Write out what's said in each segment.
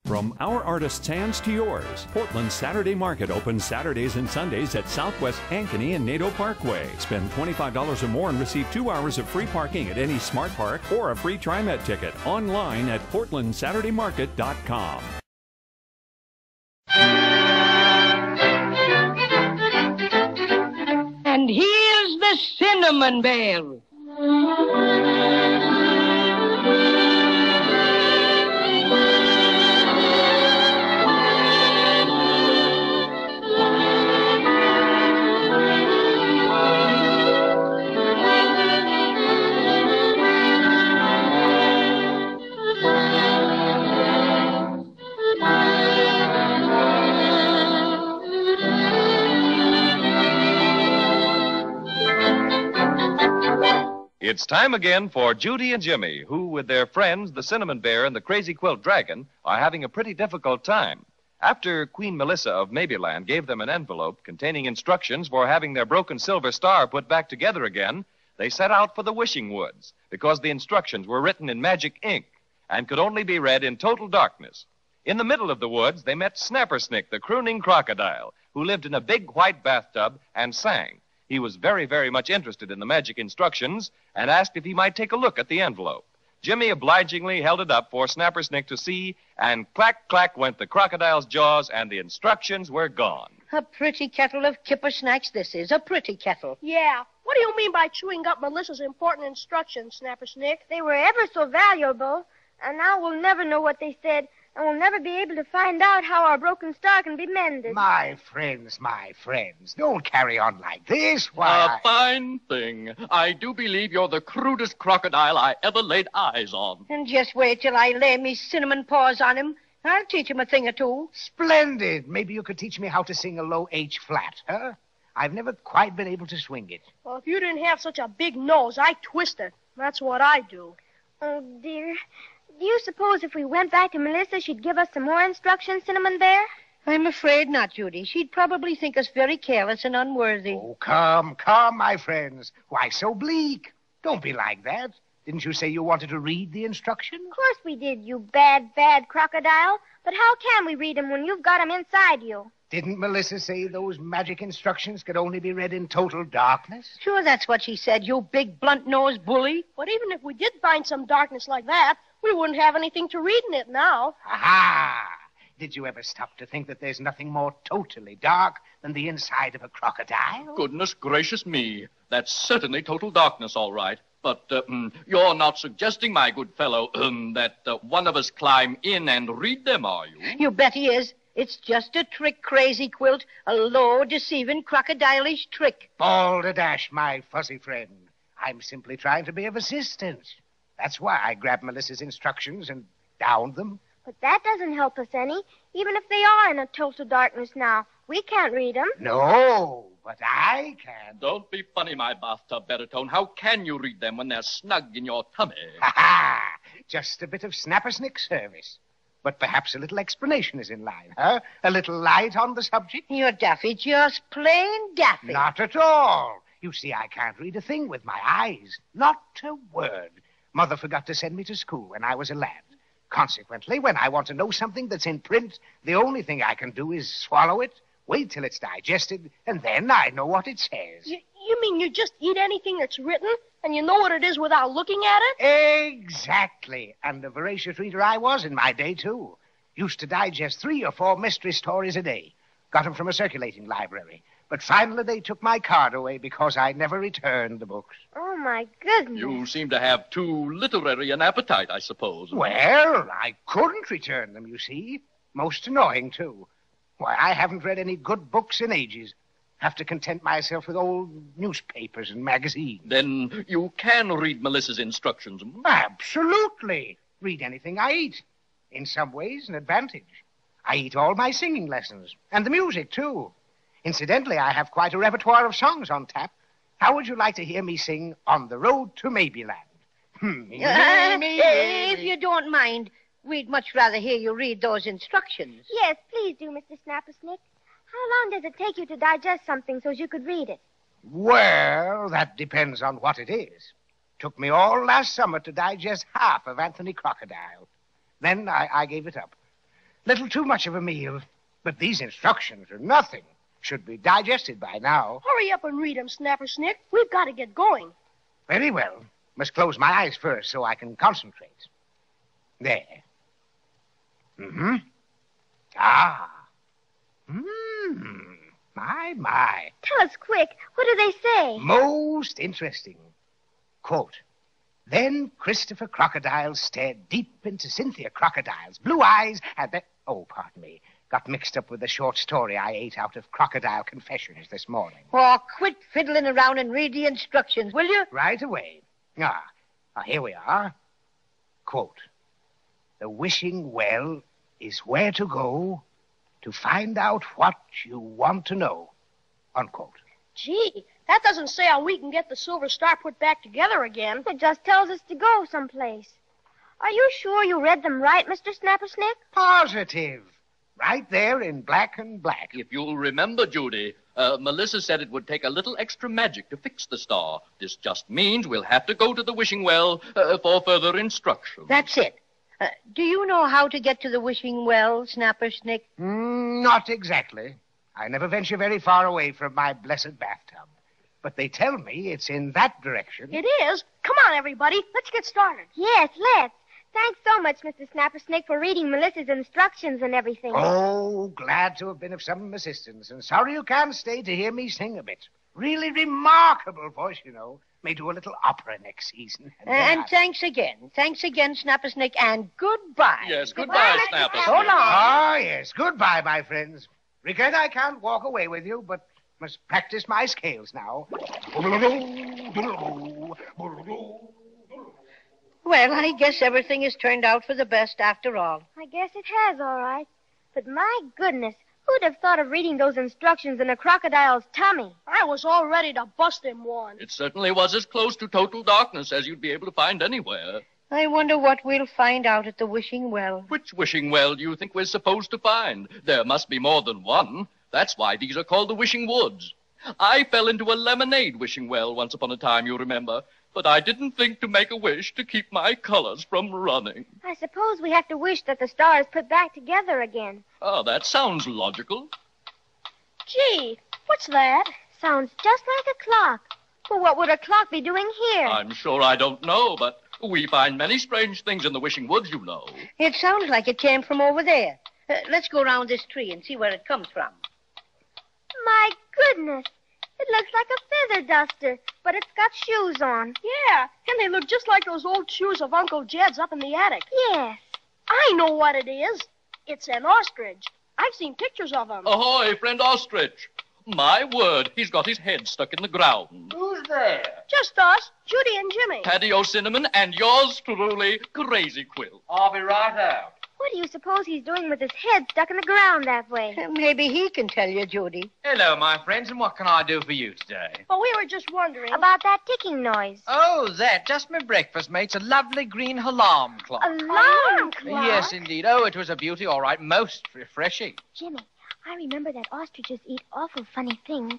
From our artists' hands to yours, Portland's Saturday Market opens Saturdays and Sundays at Southwest Ankeny and Nadeau Parkway. Spend $25 or more and receive 2 hours of free parking at any Smart Park or a free TriMet ticket online at portlandsaturdaymarket.com. And here's the Cinnamon Bear. It's time again for Judy and Jimmy, who, with their friends, the Cinnamon Bear and the Crazy Quilt Dragon, are having a pretty difficult time. After Queen Melissa of Maybeland gave them an envelope containing instructions for having their broken silver star put back together again, they set out for the Wishing Woods because the instructions were written in magic ink and could only be read in total darkness. In the middle of the woods, they met Snappersnick, the crooning crocodile, who lived in a big white bathtub and sang. He was very, very much interested in the magic instructions and asked if he might take a look at the envelope. Jimmy obligingly held it up for Snappersnick to see, and clack, clack went the crocodile's jaws, and the instructions were gone. A pretty kettle of kipper snacks this is, a pretty kettle. Yeah. What do you mean by chewing up Melissa's important instructions, Snappersnick? They were ever so valuable, and now we'll never know what they said, and we'll never be able to find out how our broken star can be mended. My friends, don't carry on like this. Why, fine thing. I do believe you're the crudest crocodile I ever laid eyes on. And just wait till I lay me cinnamon paws on him. I'll teach him a thing or two. Splendid. Maybe you could teach me how to sing a low H flat, huh? I've never quite been able to swing it. Well, if you didn't have such a big nose, I'd twist it. That's what I do. Oh, dear. Do you suppose if we went back to Melissa, she'd give us some more instructions, Cinnamon Bear? I'm afraid not, Judy. She'd probably think us very careless and unworthy. Oh, come, my friends. Why so bleak? Don't be like that. Didn't you say you wanted to read the instructions? Of course we did, you bad, bad crocodile. But how can we read them when you've got them inside you? Didn't Melissa say those magic instructions could only be read in total darkness? Sure, that's what she said, you big blunt-nosed bully. But even if we did find some darkness like that, we wouldn't have anything to read in it now. Aha! Did you ever stop to think that there's nothing more totally dark than the inside of a crocodile? Goodness gracious me. That's certainly total darkness, all right. But you're not suggesting, my good fellow, that one of us climb in and read them, are you? You bet he is. It's just a trick, Crazy Quilt. A low, deceiving, crocodilish trick. Balderdash, my fuzzy friend. I'm simply trying to be of assistance. That's why I grabbed Melissa's instructions and downed them. But that doesn't help us any. Even if they are in a total darkness now, we can't read them. No, but I can. Don't be funny, my bathtub baritone. How can you read them when they're snug in your tummy? Ha-ha! Just a bit of Snappersnick service. But perhaps a little explanation is in line, huh? A little light on the subject? You're daffy, just plain daffy. Not at all. You see, I can't read a thing with my eyes. Not a word. Mother forgot to send me to school when I was a lad. Consequently, when I want to know something that's in print, the only thing I can do is swallow it, wait till it's digested, and then I know what it says. You mean you just eat anything that's written, and you know what it is without looking at it? Exactly. And a voracious reader I was in my day, too. Used to digest 3 or 4 mystery stories a day. Got them from a circulating library. But finally they took my card away because I never returned the books. Oh, my goodness. You seem to have too literary an appetite, I suppose. Well, I couldn't return them, you see. Most annoying, too. Why, I haven't read any good books in ages. Have to content myself with old newspapers and magazines. Then you can read Melissa's instructions. Absolutely. Read anything I eat. In some ways, an advantage. I eat all my singing lessons. And the music, too. Incidentally, I have quite a repertoire of songs on tap. How would you like to hear me sing On the Road to Maybeland? If you don't mind, we'd much rather hear you read those instructions. Yes, please do, Mr. Snappersnick. How long does it take you to digest something so you could read it? Well, that depends on what it is. Took me all last summer to digest half of Anthony Crocodile. Then I gave it up. Little too much of a meal. But these instructions are nothing. Should be digested by now. Hurry up and read 'em, Snapper Snick. We've got to get going. Very well. Must close my eyes first so I can concentrate. There. Mm-hmm. Ah. My. Tell us quick. What do they say? Most interesting. Quote, then Christopher Crocodile stared deep into Cynthia Crocodile's blue eyes and then... Oh, pardon me. Got mixed up with the short story I ate out of Crocodile Confessions this morning. Oh, quit fiddling around and read the instructions, will you? Right away. Here we are. Quote, the wishing well is where to go to find out what you want to know. Unquote. Gee, that doesn't say how we can get the Silver Star put back together again. It just tells us to go someplace. Are you sure you read them right, Mr. Snapper Snick? Positive. Right there in black and black. If you'll remember, Judy, Melissa said it would take a little extra magic to fix the star. This just means we'll have to go to the wishing well for further instructions. That's it. Do you know how to get to the wishing well, Snapper Snick? Not exactly. I never venture very far away from my blessed bathtub. But they tell me it's in that direction. It is? Come on, everybody. Let's get started. Yes, let's. Thanks so much, Mr. Snapper Snick, for reading Melissa's instructions and everything. Oh, glad to have been of some assistance, and sorry you can't stay to hear me sing a bit. Really remarkable voice, you know. May do a little opera next season. And thanks again. Thanks again, Snapper Snick, and goodbye. Yes, goodbye, Snapper. So long. Ah, yes. Goodbye, my friends. Regret I can't walk away with you, but must practice my scales now. Well, I guess everything has turned out for the best after all. I guess it has, all right. But my goodness, who'd have thought of reading those instructions in a crocodile's tummy? I was all ready to bust him one. It certainly was as close to total darkness as you'd be able to find anywhere. I wonder what we'll find out at the wishing well. Which wishing well do you think we're supposed to find? There must be more than one. That's why these are called the Wishing Woods. I fell into a lemonade wishing well once upon a time, you remember. But I didn't think to make a wish to keep my colors from running. I suppose we have to wish that the star is put back together again. Oh, that sounds logical. Gee, what's that? Sounds just like a clock. Well, what would a clock be doing here? I'm sure I don't know, but we find many strange things in the Wishing Woods, you know. It sounds like it came from over there. Let's go around this tree and see where it comes from. My goodness. It looks like a feather duster, but it's got shoes on. Yeah, and they look just like those old shoes of Uncle Jed's up in the attic. Yes. I know what it is. It's an ostrich. I've seen pictures of him. Ahoy, friend ostrich. My word, he's got his head stuck in the ground. Who's there? Just us, Judy and Jimmy. Paddy O'Cinnamon and yours truly, Crazy Quilt. I'll be right out. What do you suppose he's doing with his head stuck in the ground that way? Maybe he can tell you, Judy. Hello, my friends, and what can I do for you today? Well, we were just wondering. About that ticking noise. Oh, that. Just my breakfast, mates. A lovely green alarm clock. Alarm clock? Yes, indeed. Oh, it was a beauty, all right. Most refreshing. Jimmy, I remember that ostriches eat awful funny things.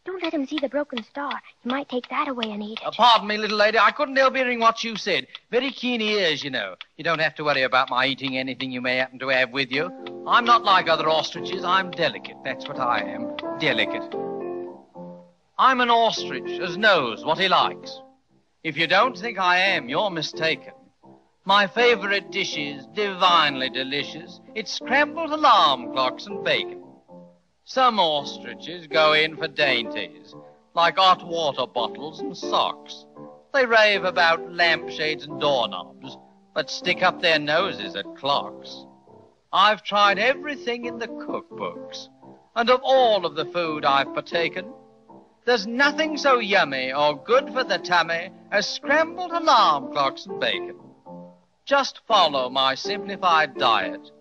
Don't let him see the broken star. He might take that away and eat it. Pardon me, little lady. I couldn't help hearing what you said. Very keen ears, you know. You don't have to worry about my eating anything you may happen to have with you. I'm not like other ostriches. I'm delicate. That's what I am. Delicate. I'm an ostrich as knows what he likes. If you don't think I am, you're mistaken. My favorite dish is divinely delicious. It's scrambled alarm clocks and bacon. Some ostriches go in for dainties, like hot water bottles and socks. They rave about lampshades and doorknobs, but stick up their noses at clocks. I've tried everything in the cookbooks, and of all of the food I've partaken, there's nothing so yummy or good for the tummy as scrambled alarm clocks and bacon. Just follow my simplified diet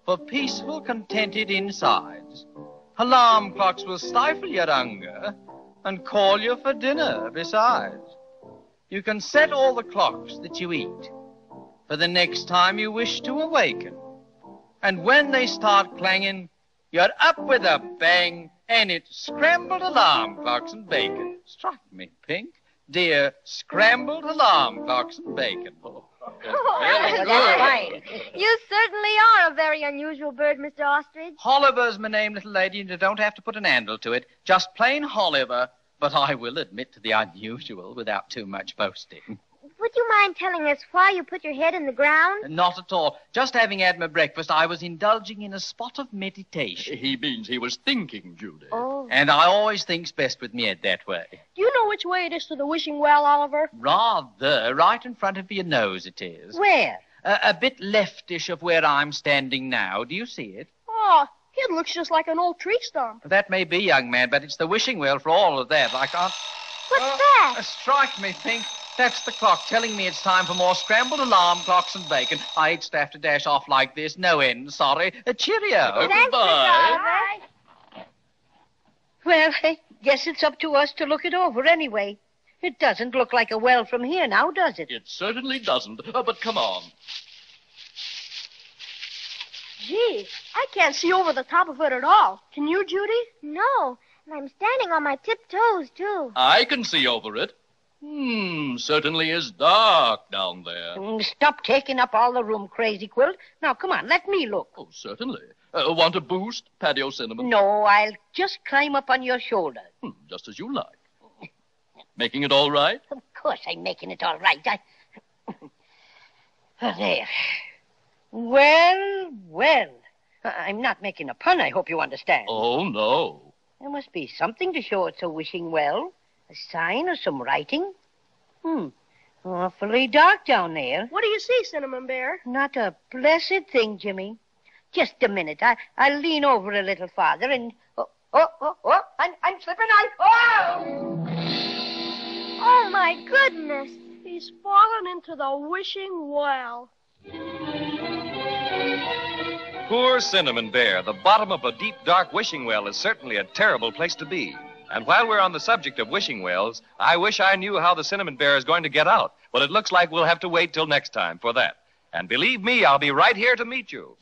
for peaceful, contented insides. Alarm clocks will stifle your hunger and call you for dinner besides. You can set all the clocks that you eat for the next time you wish to awaken. And when they start clanging, you're up with a bang, and it's scrambled alarm clocks and bacon. Strike me pink, dear scrambled alarm clocks and bacon. Very Well, good. that's fine. You certainly are a very unusual bird, Mr. Ostrich. Oliver's my name, little lady, and you don't have to put an handle to it. Just plain Oliver. But I will admit to the unusual without too much boasting. Would you mind telling us why you put your head in the ground? Not at all. Just having had my breakfast, I was indulging in a spot of meditation. He means he was thinking, Judy. Oh. And I always thinks best with me head that way. Do you know which way it is to the wishing well, Oliver? Rather, right in front of your nose it is. Where? A bit leftish of where I'm standing now. Do you see it? Oh, it looks just like an old tree stump. That may be, young man, but it's the wishing well for all of that. I can't... What's that? Strike me, think. That's the clock telling me it's time for more scrambled alarm clocks and bacon. I hate to have to dash off like this. No end, sorry. Cheerio. Oh, Thanks, goodbye. Mr. Oliver. Well, I guess it's up to us to look it over anyway. It doesn't look like a well from here now, does it? It certainly doesn't. But come on. Gee, I can't see over the top of it at all. Can you, Judy? No, and I'm standing on my tiptoes, too. I can see over it. Certainly is dark down there. Stop taking up all the room, Crazy Quilt. Now, come on, let me look. Oh, certainly. Want a boost, Patio Cinnamon? No, I'll just climb up on your shoulder. Just as you like. Making it all right? Of course I'm making it all right. There. Well. I'm not making a pun, I hope you understand. Oh, no. There must be something to show it's a wishing well. A sign or some writing. Awfully dark down there. What do you see, Cinnamon Bear? Not a blessed thing, Jimmy. Just a minute. I'll lean over a little farther and... I'm slipping out. Oh! Oh, my goodness. He's fallen into the wishing well. Poor Cinnamon Bear. The bottom of a deep, dark wishing well is certainly a terrible place to be. And while we're on the subject of wishing wells, I wish I knew how the Cinnamon Bear is going to get out. But it looks like we'll have to wait till next time for that. And believe me, I'll be right here to meet you.